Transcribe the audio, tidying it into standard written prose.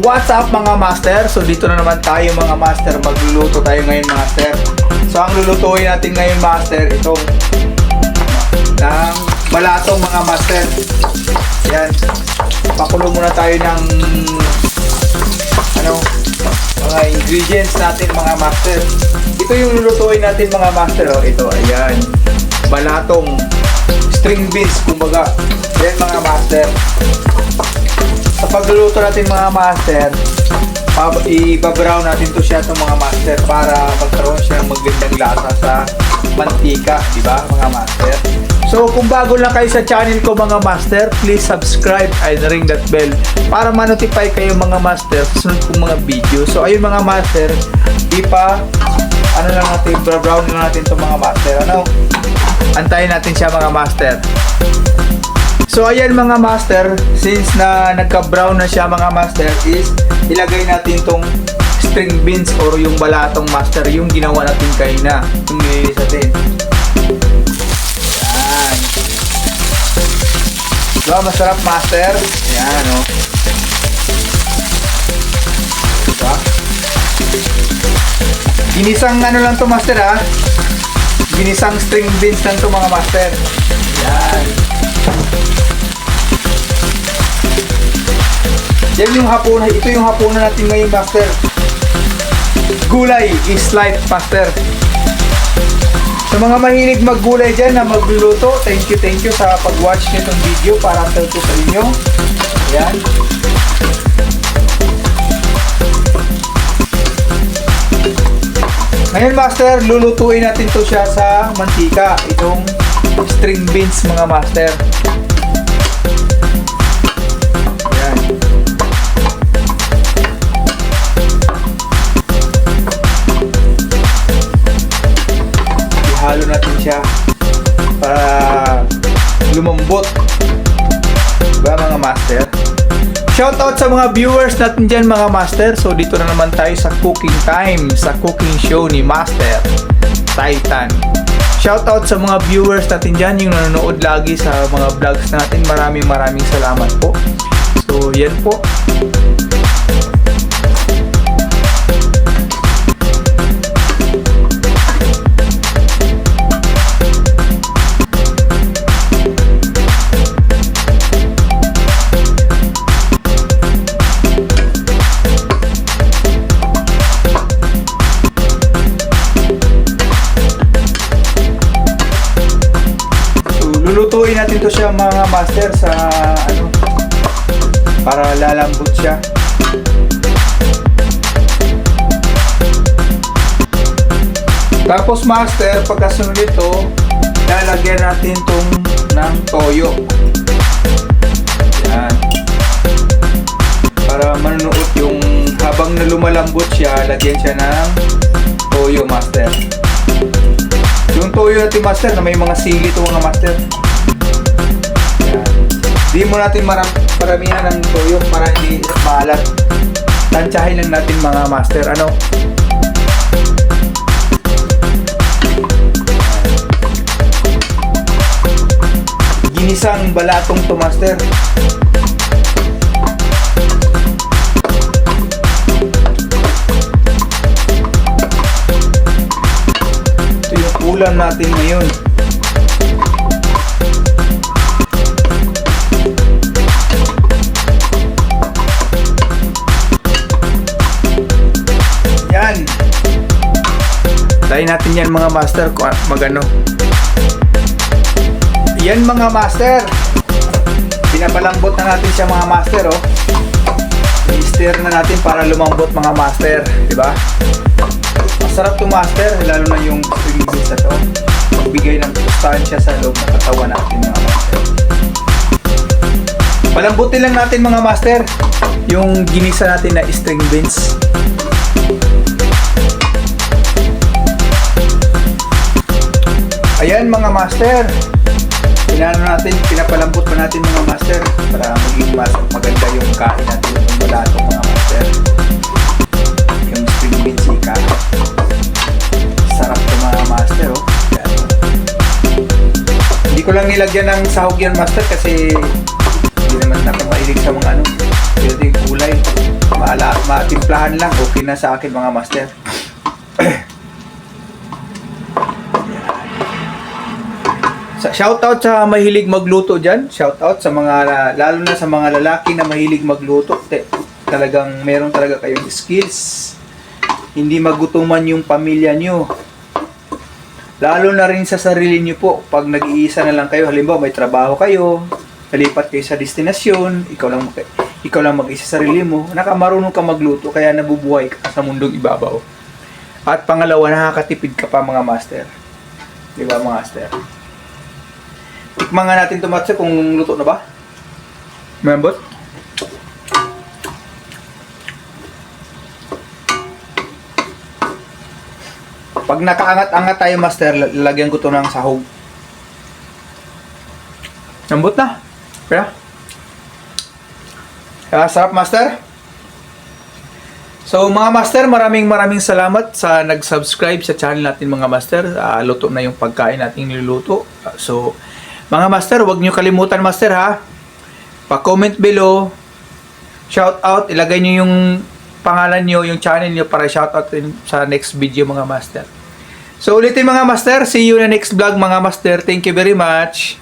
What's up mga master? So dito na naman tayo mga master. Magluluto tayo ngayon master. So ang lulutuin natin ngayon master, itong ng balatong mga master. Yan. Pakulo muna tayo ng mga ingredients natin mga master. Ito yung lulutuin natin mga master. Oh. Ito, ayan. Balatong string beans, kumbaga. Yan mga master. Sa pagluluto natin mga master, i-brown natin to siya itong mga master para magkaroon siya ng magandang lasa sa mantika, di ba mga master? So kung bago lang kayo sa channel ko mga master, please subscribe and ring that bell para ma-notify kayo mga master sa sunod kong mga video. So ayun mga master, brown lang natin itong mga master. Antayin natin siya mga master. So ayan mga master, since na nagka-brown na siya mga master, is ilagay natin tong string beans or yung balatong master, yung ginawa natin kanina, yung nililis natin. Yan. Diba masarap master? Yan o. Diba? Ginisang lang to master ha. Ginisang string beans lang to mga master. Yan. Yan yung hapunan. Ito yung hapunan natin ngayon master. Gulay is life master. Sa mga mahilig maggulay dyan na magluluto, thank you sa pag-watch nitong video para to sa inyo. Yan. Ngayon master, lulutuin natin to siya sa mantika. Itong string beans mga master. Yan. Ihalo natin siya para lumambot. Diba mga master? Shoutout sa mga viewers natin dyan mga master. So dito na naman tayo sa cooking time, sa cooking show ni Master Titan. Shoutout sa mga viewers natin dyan, yung nanonood lagi sa mga vlogs natin. Maraming salamat po. So yan po. Lulutuin natin to siya mga master sa para lalambot siya. Tapos master, pagkasunod nito, lalagyan natin tong ng toyo. Yan. Para manunuot yung habang lumalambot siya, lagyan siya ng toyo master. Yung toyo natin master na may mga sili ito mga master. Yan. Di mo natin paramihan ng toyo para hindi maalat. Tansyahin lang natin mga master. Ginisang balatong to master. Ulam natin ngayon. Yan. Tayin natin yan mga master kung magano. Yan mga master. Pinapalambot na natin siya mga master oh. I-stir na natin para lumambot mga master, di ba? Masarap to master, lalo na yung string beans na to. Magbigay ng sustansya sa loob ng katawan natin mga master. Palambutin lang natin mga master yung ginisa natin na string beans. Ayan mga master. Pinapalambot pa natin mga master para maging maganda yung kain natin ng balatong mga master. Yung string beans ika. Sarap to mga master oh. Hindi ko lang nilagyan ng sahog yan master kasi hindi naman nakapailig sa mga pwede yung kulay. Matimplahan lang, okay na sa akin mga master. Shoutout sa mahilig magluto dyan. Shoutout sa mga, lalo na sa mga lalaki na mahilig magluto. Talagang meron talaga kayong skills. Hindi magutuman yung pamilya nyo. Lalo na rin sa sarili nyo po. Pag nag-iisa na lang kayo, halimbawa may trabaho kayo, nalipat kayo sa destinasyon, ikaw lang mag-isa sa sarili mo, nakamarunong ka magluto, kaya nabubuhay ka sa mundong ibabaw. At pangalawa, nakakatipid ka pa mga master. Di ba mga master? Tikman nga natin ito, master, kung luto na ba? Malambot? Pag nakaangat-angat tayo, master, lalagyan ko ito ng sahog. Lambot na. Kaya? Sarap, master. So, mga master, maraming salamat sa nag-subscribe sa channel natin, mga master. Luto na yung pagkain natin niluluto. So, mga master, huwag nyo kalimutan, master, ha? Pa-comment below. Shout out. Ilagay nyo yung pangalan nyo, yung channel nyo para shout out sa next video, mga master. So, ulitin, mga master. See you in the next vlog, mga master. Thank you very much.